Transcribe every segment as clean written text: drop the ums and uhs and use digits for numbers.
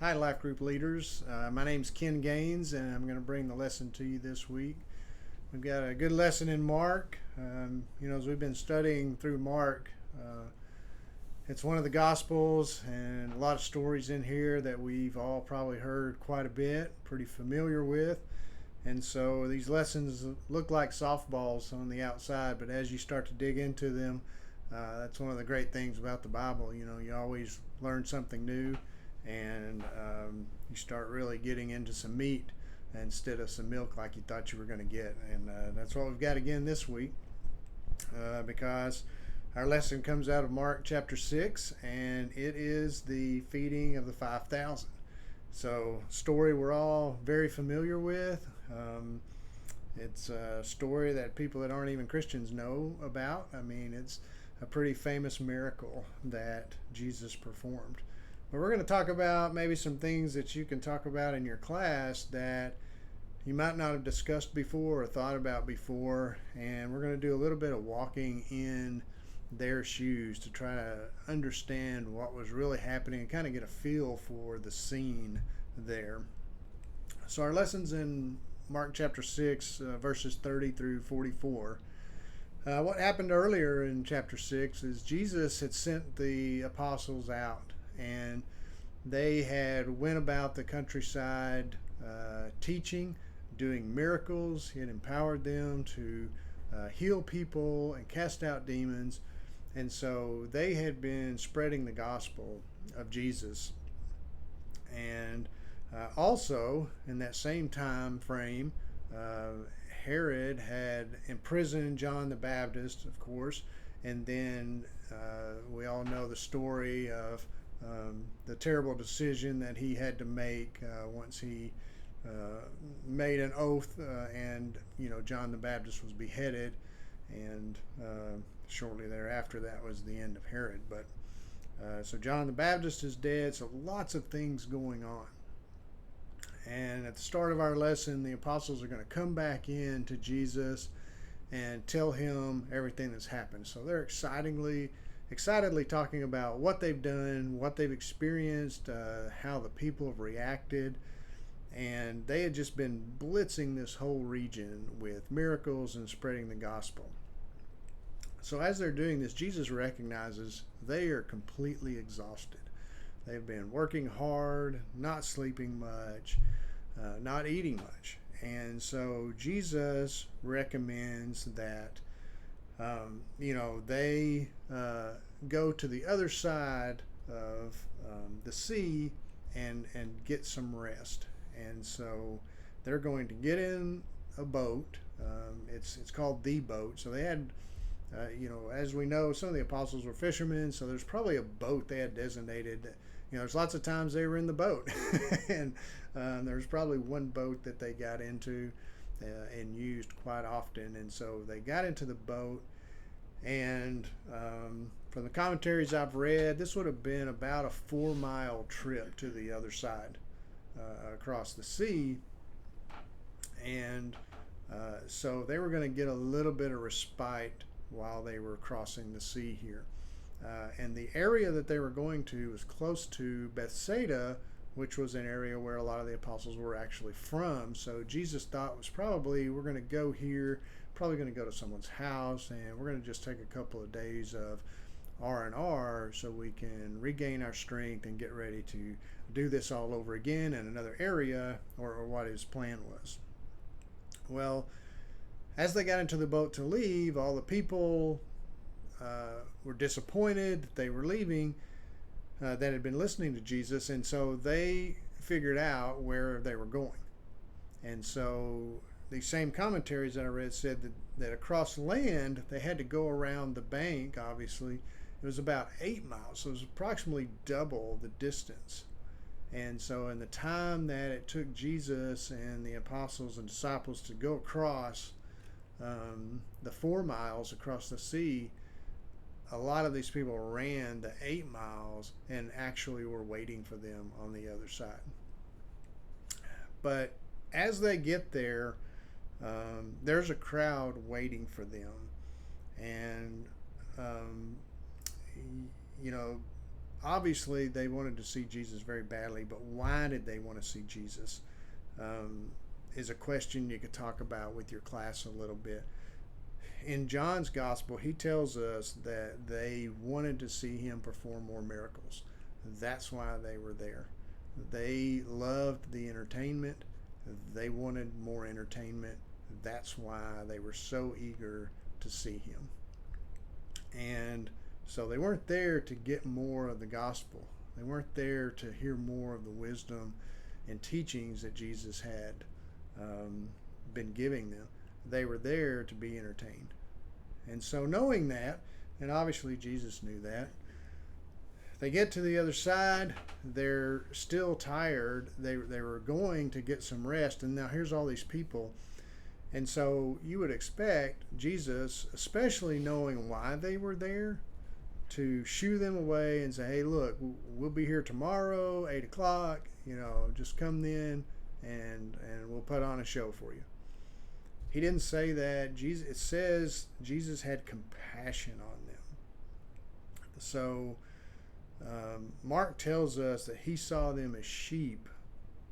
Hi, Life Group leaders. My name's Ken Gaines, and I'm going to bring the lesson to you this week. We've got a good lesson in Mark. As we've been studying through Mark, it's one of the Gospels, and a lot of stories in here that we've all probably heard quite a bit, pretty familiar with. And so these lessons look like softballs on the outside, but as you start to dig into them, that's one of the great things about the Bible. You always learn something new, and you start really getting into some meat instead of some milk like you thought you were going to get. And that's what we've got again this week, because our lesson comes out of Mark chapter 6, and it is the feeding of the 5,000. So, story we're all very familiar with. It's a story that people that aren't even Christians know about. I mean, it's a pretty famous miracle that Jesus performed. But we're going to talk about maybe some things that you can talk about in your class that you might not have discussed before or thought about before. And we're going to do a little bit of walking in their shoes to try to understand what was really happening and kind of get a feel for the scene there. So our lessons in Mark chapter 6, verses 30 through 44. What happened earlier in chapter 6 is Jesus had sent the apostles out, and they had went about the countryside teaching, doing miracles. He had empowered them to heal people and cast out demons. And so they had been spreading the gospel of Jesus. And also, in that same time frame, Herod had imprisoned John the Baptist, of course, and then we all know the story of the terrible decision that he had to make once he made an oath, and John the Baptist was beheaded, and shortly thereafter that was the end of Herod. But so John the Baptist is dead, so lots of things going on. And at the start of our lesson, the apostles are going to come back in to Jesus and tell him everything that's happened. So they're excitedly talking about what they've done, what they've experienced, how the people have reacted. And they had just been blitzing this whole region with miracles and spreading the gospel. So as they're doing this, Jesus recognizes they are completely exhausted. They've been working hard, not sleeping much, not eating much. And so Jesus recommends that, they go to the other side of the sea and get some rest. And so they're going to get in a boat. It's called the boat. So they had, as we know, some of the apostles were fishermen. So there's probably a boat they had designated. There's lots of times they were in the boat, and there's probably one boat that they got into and used quite often. And so they got into the boat, and from the commentaries I've read, this would have been about a 4-mile trip to the other side across the sea. And so they were going to get a little bit of respite while they were crossing the sea here. And the area that they were going to was close to Bethsaida, which was an area where a lot of the apostles were actually from. So Jesus thought was probably, we're going to go here, probably going to go to someone's house, and we're going to just take a couple of days of R&R so we can regain our strength and get ready to do this all over again in another area, or what his plan was. Well, as they got into the boat to leave, all the people were disappointed that they were leaving, that had been listening to Jesus, and so they figured out where they were going. And so these same commentaries that I read said that across land they had to go around the bank. Obviously, it was about 8 miles, so it was approximately double the distance. And so in the time that it took Jesus and the apostles and disciples to go across the 4 miles across the sea, a lot of these people ran the 8 miles and actually were waiting for them on the other side. But as they get there, there's a crowd waiting for them. And, you know, obviously they wanted to see Jesus very badly, but why did they want to see Jesus? Um, is a question you could talk about with your class a little bit. In John's gospel, he tells us that they wanted to see him perform more miracles. That's why they were there. They loved the entertainment. They wanted more entertainment. That's why they were so eager to see him. And so they weren't there to get more of the gospel. They weren't there to hear more of the wisdom and teachings that Jesus had been giving them. They were there to be entertained. And so, knowing that, and obviously Jesus knew that, they get to the other side. They're still tired. They were going to get some rest. And now here's all these people. And so you would expect Jesus, especially knowing why they were there, to shoo them away and say, hey, look, we'll be here tomorrow, 8 o'clock. Just come then and we'll put on a show for you. He didn't say that. It says Jesus had compassion on them. So Mark tells us that he saw them as sheep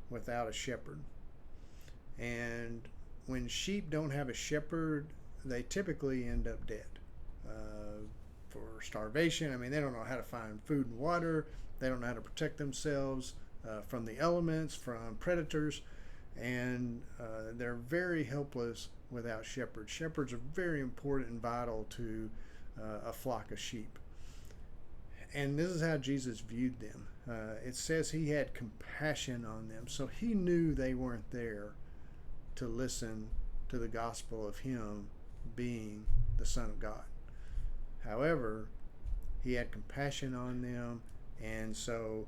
without a shepherd. And when sheep don't have a shepherd, they typically end up dead for starvation. I mean, they don't know how to find food and water. They don't know how to protect themselves from the elements, from predators. And they're very helpless without shepherds. Shepherds are very important and vital to a flock of sheep. And this is how Jesus viewed them. It says he had compassion on them. So he knew they weren't there to listen to the gospel of him being the Son of God. However, he had compassion on them, and so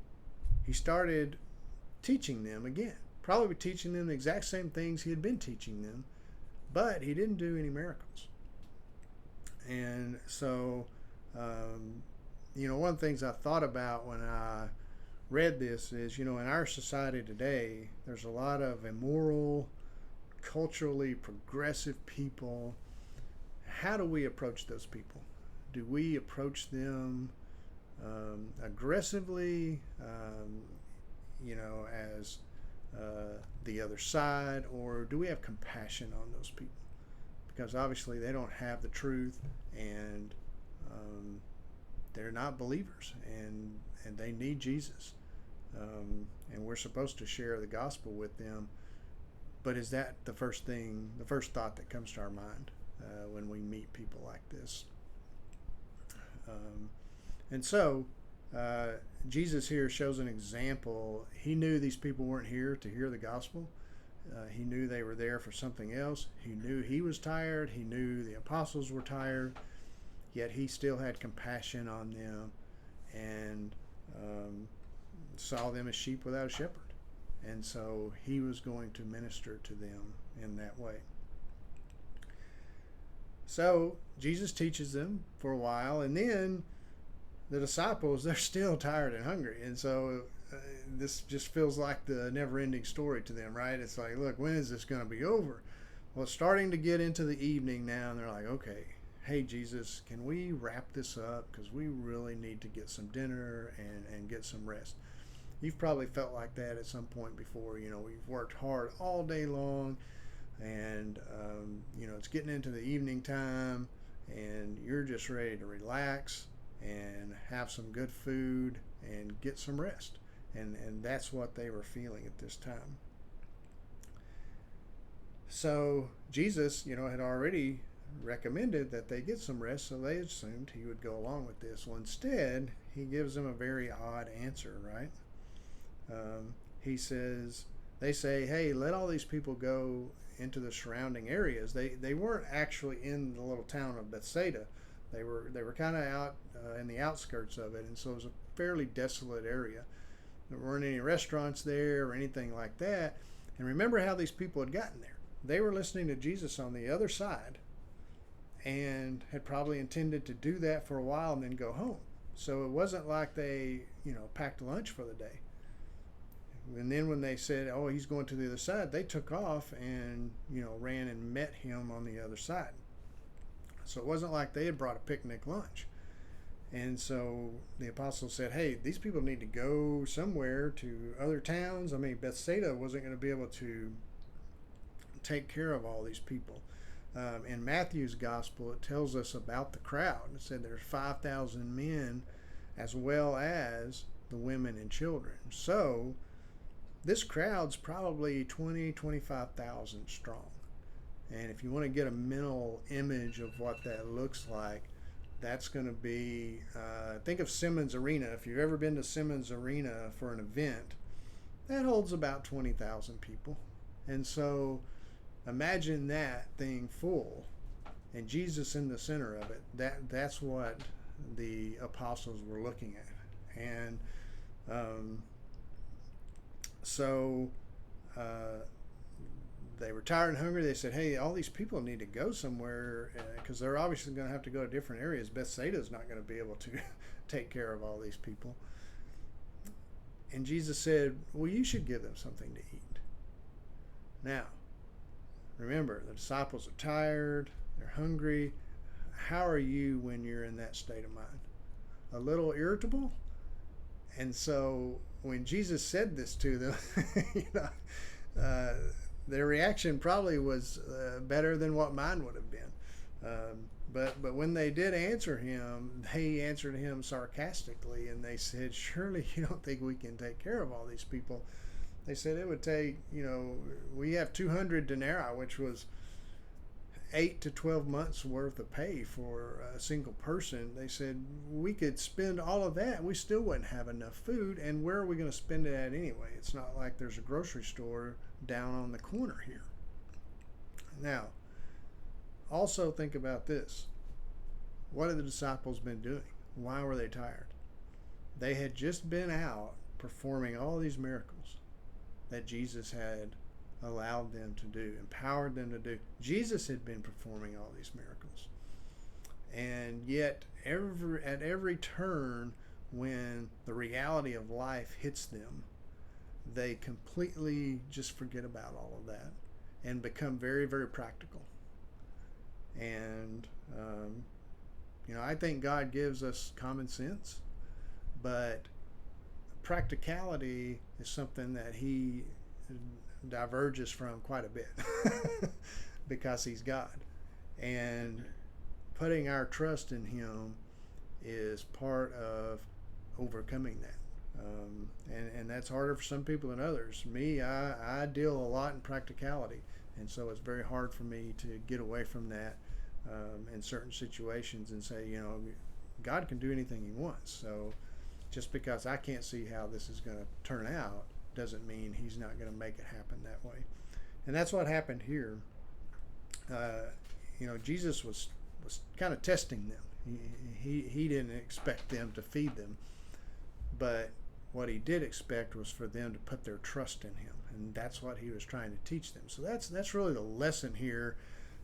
he started teaching them again. Probably teaching them the exact same things he had been teaching them, but he didn't do any miracles. And so, one of the things I thought about when I read this is, in our society today, there's a lot of immoral, culturally progressive people. How do we approach those people? Do we approach them aggressively, as the other side, or do we have compassion on those people? Because obviously they don't have the truth, and they're not believers, and they need Jesus, and we're supposed to share the gospel with them. But is that the first thought that comes to our mind when we meet people like this? And so Jesus here shows an example. He knew these people weren't here to hear the gospel. He knew they were there for something else. He knew he was tired. He knew the apostles were tired. Yet he still had compassion on them and saw them as sheep without a shepherd. And so he was going to minister to them in that way. So Jesus teaches them for a while, and then the disciples, they're still tired and hungry. And so this just feels like the never-ending story to them, right? It's like, look, when is this going to be over? Well, it's starting to get into the evening now, and they're like, okay, hey, Jesus, can we wrap this up? Because we really need to get some dinner and get some rest. You've probably felt like that at some point before. We've worked hard all day long, and it's getting into the evening time, and you're just ready to relax and have some good food and get some rest. And that's what they were feeling at this time. So Jesus, had already recommended that they get some rest, so they assumed he would go along with this. Well, instead, he gives them a very odd answer, right? They say, hey, let all these people go into the surrounding areas. They weren't actually in the little town of Bethsaida. They were kind of out in the outskirts of it, and so it was a fairly desolate area. There weren't any restaurants there or anything like that. And remember how these people had gotten there. They were listening to Jesus on the other side and had probably intended to do that for a while and then go home. So it wasn't like they, packed lunch for the day. And then when they said, oh, he's going to the other side, they took off and, ran and met him on the other side. So it wasn't like they had brought a picnic lunch. And so the apostles said, hey, these people need to go somewhere to other towns. I mean, Bethsaida wasn't going to be able to take care of all these people. In Matthew's gospel, it tells us about the crowd. It said there's 5,000 men as well as the women and children. So this crowd's probably 25,000 strong. And if you want to get a mental image of what that looks like, that's going to be, think of Simmons Arena. If you've ever been to Simmons Arena for an event, that holds about 20,000 people. And so imagine that thing full and Jesus in the center of it. That's what the apostles were looking at. And so they were tired and hungry. They said, hey, all these people need to go somewhere because they're obviously going to have to go to different areas. Bethsaida's not going to be able to take care of all these people. And Jesus said, well, you should give them something to eat. Now, remember, the disciples are tired. They're hungry. How are you when you're in that state of mind? A little irritable? And so when Jesus said this to them, their reaction probably was better than what mine would have been. But when they did answer him, they answered him sarcastically, and they said, surely you don't think we can take care of all these people? They said it would take, we have 200 denarii, which was 8 to 12 months worth of pay for a single person. They said we could spend all of that. We still wouldn't have enough food. And where are we going to spend it at anyway? It's not like there's a grocery store down on the corner here. Now, also think about this. What have the disciples been doing? Why were they tired? They had just been out performing all these miracles that Jesus had allowed them to do, empowered them to do. Jesus had been performing all these miracles. And yet, at every turn, when the reality of life hits them, they completely just forget about all of that and become very, very practical. And, I think God gives us common sense, but practicality is something that He diverges from quite a bit because He's God. And putting our trust in Him is part of overcoming that. And that's harder for some people than others. Me, I deal a lot in practicality, and so it's very hard for me to get away from that in certain situations and say, God can do anything He wants. So just because I can't see how this is going to turn out doesn't mean He's not going to make it happen that way. And that's what happened here. Jesus was kind of testing them. He didn't expect them to feed them, but what He did expect was for them to put their trust in Him, and that's what He was trying to teach them. So that's really the lesson here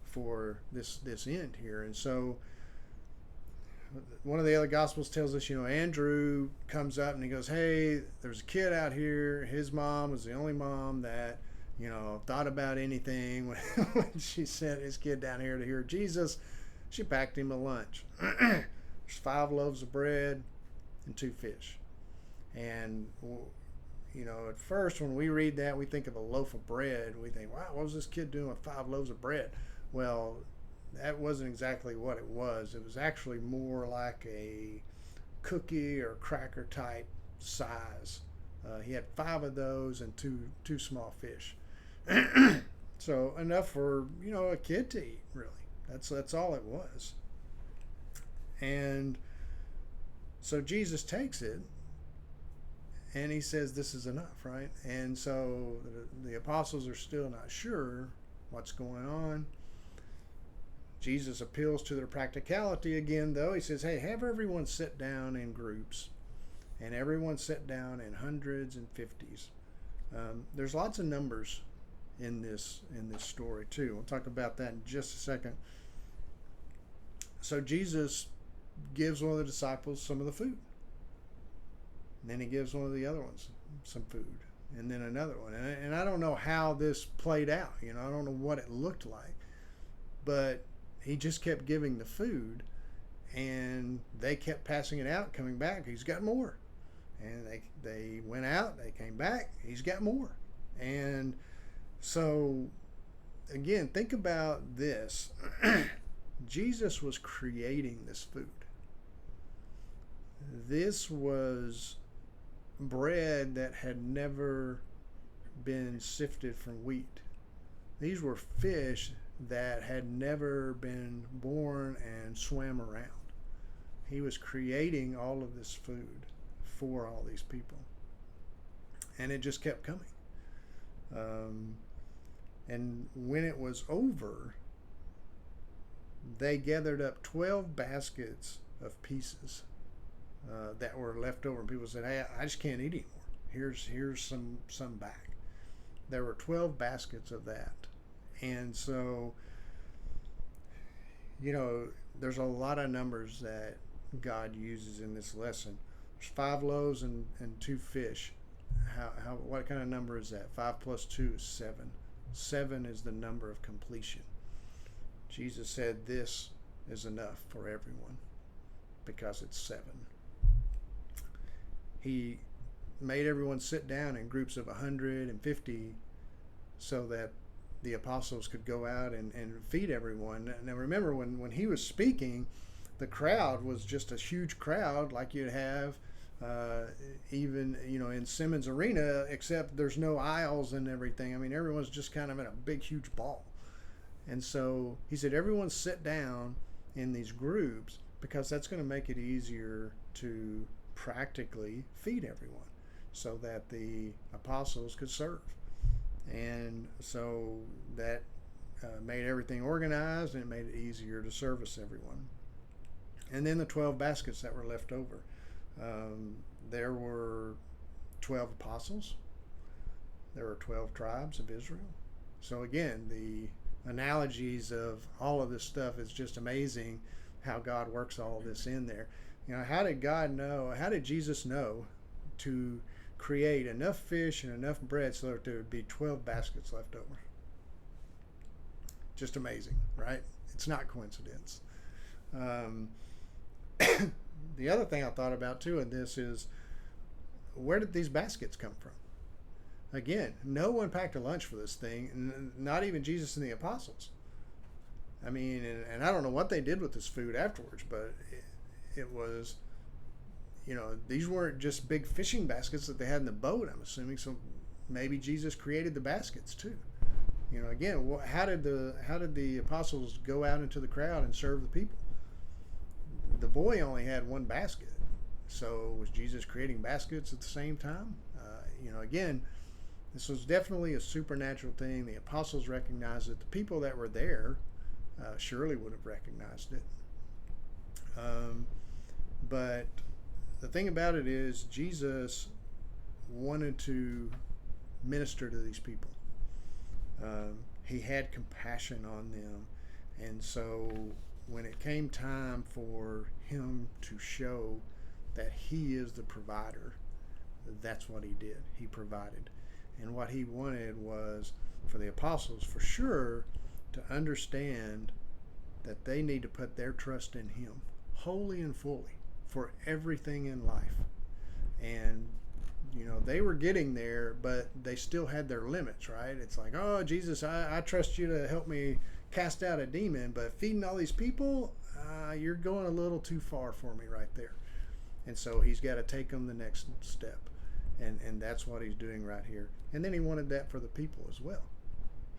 for this end here. And so one of the other Gospels tells us, Andrew comes up and he goes, hey, there's a kid out here. His mom was the only mom that, thought about anything when she sent his kid down here to hear Jesus. She packed him a lunch. There's 5 loaves of bread and 2 fish. And, at first when we read that, we think of a loaf of bread. We think, wow, what was this kid doing with 5 loaves of bread? Well, that wasn't exactly what it was. It was actually more like a cookie or cracker type size. He had 5 of those and two small fish. So enough for, a kid to eat, really. That's all it was. And so Jesus takes it and He says this is enough, right? And so the apostles are still not sure what's going on. Jesus appeals to their practicality again, though. He says, hey, have everyone sit down in groups, and everyone sit down in hundreds and 50s. There's lots of numbers in this story, too. We'll talk about that in just a second. So Jesus gives one of the disciples some of the food. And then He gives one of the other ones some food. And then another one. And I don't know how this played out. I don't know what it looked like. But He just kept giving the food. and they kept passing it out, coming back. He's got more. And they went out, they came back, he's got more. And so, again, think about this. Jesus was creating this food. This was bread that had never been sifted from wheat. These were fish that had never been born and swam around. He was creating all of this food for all these people. And it just kept coming. And when it was over, they gathered up 12 baskets of pieces that were left over. And people said, hey, I just can't eat anymore. Here's some back. There were 12 baskets of that. And so, there's a lot of numbers that God uses in this lesson. There's 5 loaves and 2 fish. What kind of number is that? 5 plus 2 is 7. 7 is the number of completion. Jesus said this is enough for everyone because it's 7. He made everyone sit down in groups of 150 so that the apostles could go out and feed everyone. Now remember, when he was speaking, the crowd was just a huge crowd like you'd have even in Simmons Arena, except there's no aisles and everything. I mean, everyone's just kind of in a big huge ball. And so he said everyone sit down in these groups because that's going to make it easier to practically feed everyone so that the apostles could serve. And so that made everything organized, and it made it easier to service everyone. And then the 12 baskets that were left over. There were 12 apostles. There were 12 tribes of Israel. So again, the analogies of all of this stuff is just amazing how God works all of this in there. How did Jesus know to create enough fish and enough bread so that there would be 12 baskets left over? Just amazing, right? It's not coincidence. The other thing I thought about too in this is, where did these baskets come from? Again, no one packed a lunch for this thing, not even Jesus and the apostles. I mean, and I don't know what they did with this food afterwards, but it was, these weren't just big fishing baskets that they had in the boat, I'm assuming. So maybe Jesus created the baskets too. Again, how did the apostles go out into the crowd and serve the people? The boy only had one basket. So was Jesus creating baskets at the same time? Again, this was definitely a supernatural thing. The apostles recognized it. The people that were there surely would have recognized it. But the thing about it is, Jesus wanted to minister to these people. He had compassion on them. And so when it came time for him to show that he is the provider, that's what he did. He provided. And what he wanted was for the apostles, for sure, to understand that they need to put their trust in him wholly and fully for everything in life. And they were getting there, but they still had their limits, right? It's like, oh, Jesus, I trust you to help me cast out a demon, but feeding all these people, you're going a little too far for me right there. And so he's got to take them the next step. And that's what he's doing right here. And then he wanted that for the people as well.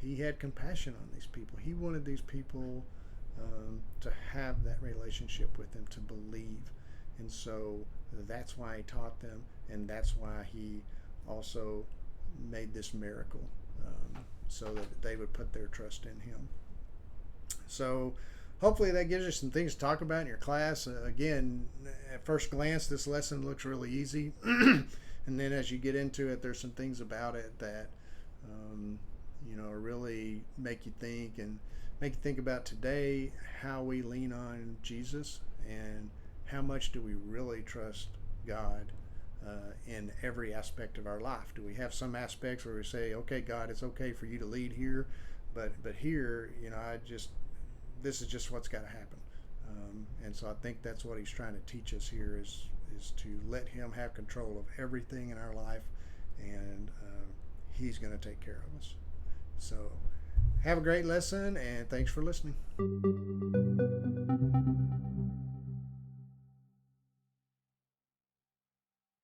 He had compassion on these people. He wanted these people to have that relationship with him, to believe. And so that's why he taught them, and that's why he also made this miracle, so that they would put their trust in him. So hopefully that gives you some things to talk about in your class. Again, at first glance, this lesson looks really easy. And then as you get into it, there's some things about it that really make you think about today, how we lean on Jesus and how much do we really trust God in every aspect of our life. Do we have some aspects where we say, okay, God, it's okay for you to lead here, but here, this is just what's got to happen. And so I think that's what he's trying to teach us here is to let him have control of everything in our life, and he's going to take care of us. So have a great lesson, and thanks for listening.